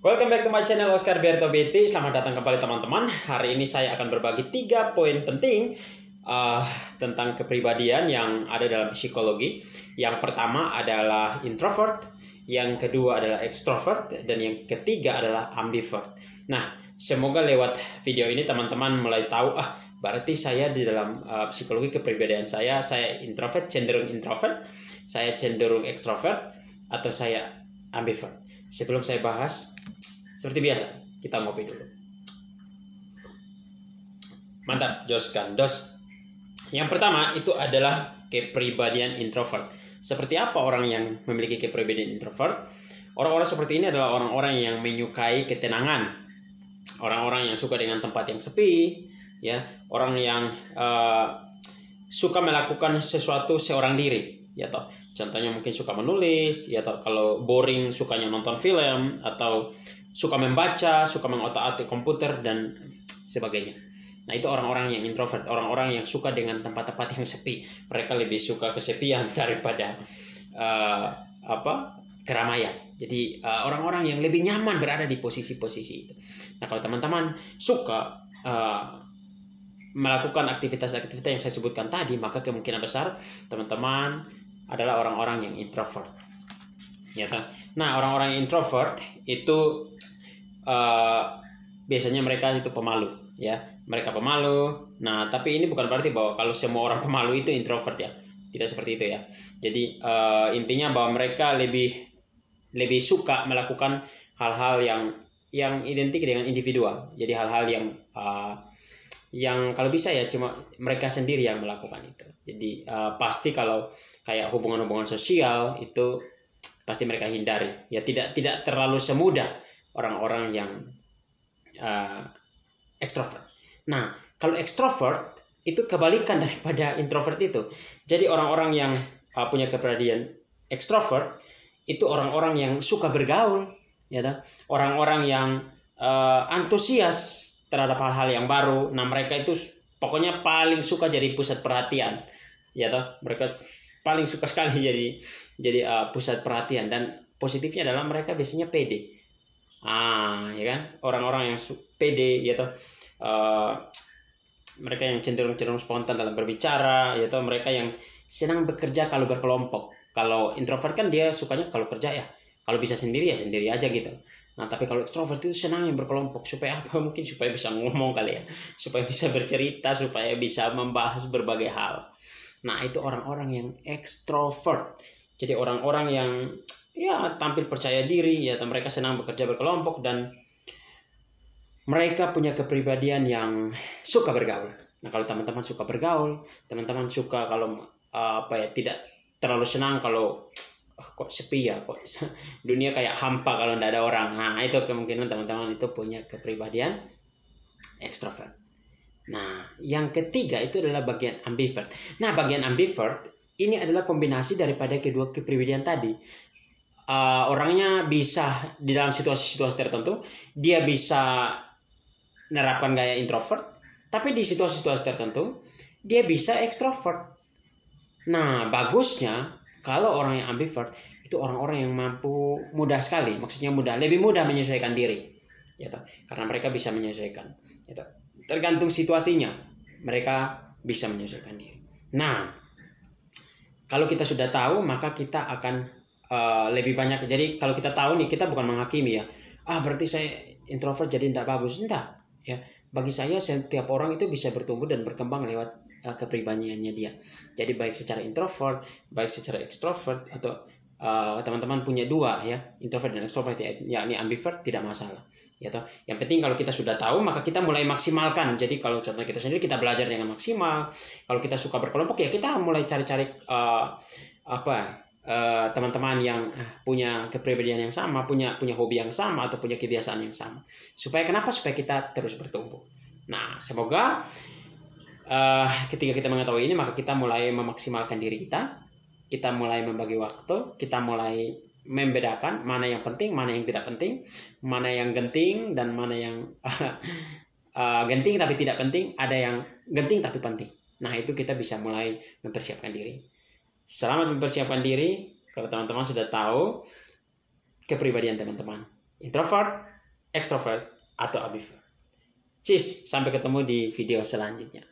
Welcome back to my channel Oscar Berto BT. Selamat datang kembali teman-teman. Hari ini saya akan berbagi 3 poin penting tentang kepribadian yang ada dalam psikologi. Yang pertama adalah introvert, yang kedua adalah extrovert, dan yang ketiga adalah ambivert. Nah, semoga lewat video ini teman-teman mulai tahu, berarti saya di dalam psikologi kepribadian saya introvert, cenderung introvert, saya cenderung extrovert, atau saya ambivert. Sebelum saya bahas, seperti biasa, kita ngopi dulu. Mantap, jos kan, dos. Yang pertama itu adalah kepribadian introvert. Seperti apa orang yang memiliki kepribadian introvert? Orang-orang seperti ini adalah orang-orang yang menyukai ketenangan. Orang-orang yang suka dengan tempat yang sepi, ya. Orang yang suka melakukan sesuatu seorang diri, ya toh. Contohnya mungkin suka menulis, ya toh. Kalau boring sukanya nonton film, atau suka membaca, suka mengotak-atik komputer dan sebagainya. Nah, itu orang-orang yang introvert, orang-orang yang suka dengan tempat-tempat yang sepi. Mereka lebih suka kesepian daripada keramaian. Jadi orang-orang yang lebih nyaman berada di posisi-posisi itu. Nah, kalau teman-teman suka melakukan aktivitas-aktivitas yang saya sebutkan tadi, maka kemungkinan besar teman-teman adalah orang-orang yang introvert. Ya, nah, orang-orang yang introvert itu biasanya mereka itu pemalu, ya. Mereka pemalu. Nah, tapi ini bukan berarti bahwa kalau semua orang pemalu itu introvert, ya. Tidak seperti itu, ya. Jadi intinya bahwa mereka lebih suka melakukan hal-hal yang identik dengan individual. Jadi hal-hal yang kalau bisa ya cuma mereka sendiri yang melakukan itu. Jadi pasti kalau kayak hubungan-hubungan sosial itu pasti mereka hindari, ya. Tidak terlalu semudah orang-orang yang ekstrovert. Nah, kalau ekstrovert itu kebalikan daripada introvert itu. Jadi orang-orang yang punya kepribadian ekstrovert itu orang-orang yang suka bergaul, ya. Orang-orang yang antusias terhadap hal-hal yang baru. Nah, mereka itu pokoknya paling suka jadi pusat perhatian, ya toh. Mereka paling suka sekali jadi pusat perhatian, dan positifnya adalah mereka biasanya pede. Ya kan? Orang-orang yang pede, ya toh. Mereka yang cenderung spontan dalam berbicara, ya toh. Mereka yang senang bekerja kalau berkelompok. Kalau introvert kan dia sukanya kalau kerja ya, kalau bisa sendiri ya sendiri aja gitu. Nah, tapi kalau extrovert itu senang yang berkelompok. Supaya apa? Mungkin supaya bisa ngomong kali ya. Supaya bisa bercerita, supaya bisa membahas berbagai hal. Nah, itu orang-orang yang extrovert. Jadi orang-orang yang ya tampil percaya diri, ya. Mereka senang bekerja berkelompok, dan mereka punya kepribadian yang suka bergaul. Nah, kalau teman-teman suka bergaul, teman-teman suka kalau tidak terlalu senang kalau kok sepi ya, kok dunia kayak hampa kalau tidak ada orang. Nah, itu kemungkinan teman-teman itu punya kepribadian ekstrovert. Nah, yang ketiga itu adalah bagian ambivert. Nah, bagian ambivert ini adalah kombinasi daripada kedua kepribadian tadi. Orangnya bisa di dalam situasi-situasi tertentu dia bisa menerapkan gaya introvert, tapi di situasi-situasi tertentu dia bisa ekstrovert. Nah, bagusnya kalau orang yang ambivert itu orang-orang yang mampu mudah sekali, maksudnya lebih mudah menyesuaikan diri, ya toh. Karena mereka bisa menyesuaikan, ya toh. Tergantung situasinya mereka bisa menyesuaikan diri. Nah, kalau kita sudah tahu, maka kita akan lebih banyak. Jadi kalau kita tahu nih, kita bukan menghakimi ya. Berarti saya introvert jadi tidak bagus. Tidak, ya. Bagi saya setiap orang itu bisa bertumbuh dan berkembang lewat kepribadiannya dia. Jadi baik secara introvert, baik secara extrovert, atau teman-teman punya dua, ya, introvert dan extrovert, yakni ambivert, tidak masalah, ya toh. Yang penting kalau kita sudah tahu, maka kita mulai maksimalkan. Jadi kalau contoh kita sendiri, kita belajar dengan maksimal. Kalau kita suka berkelompok, ya kita mulai cari-cari teman-teman yang punya kepribadian yang sama, punya hobi yang sama, atau punya kebiasaan yang sama. Supaya kita terus bertumbuh. Nah, semoga ketika kita mengetahui ini, maka kita mulai memaksimalkan diri kita. Kita mulai membagi waktu, kita mulai membedakan mana yang penting, mana yang tidak penting, mana yang genting dan mana yang genting tapi tidak penting, ada yang genting tapi penting. Nah, itu kita bisa mulai mempersiapkan diri. Selamat mempersiapkan diri kalau teman-teman sudah tahu kepribadian teman-teman. introvert, extrovert, atau ambivert. Cheers, sampai ketemu di video selanjutnya.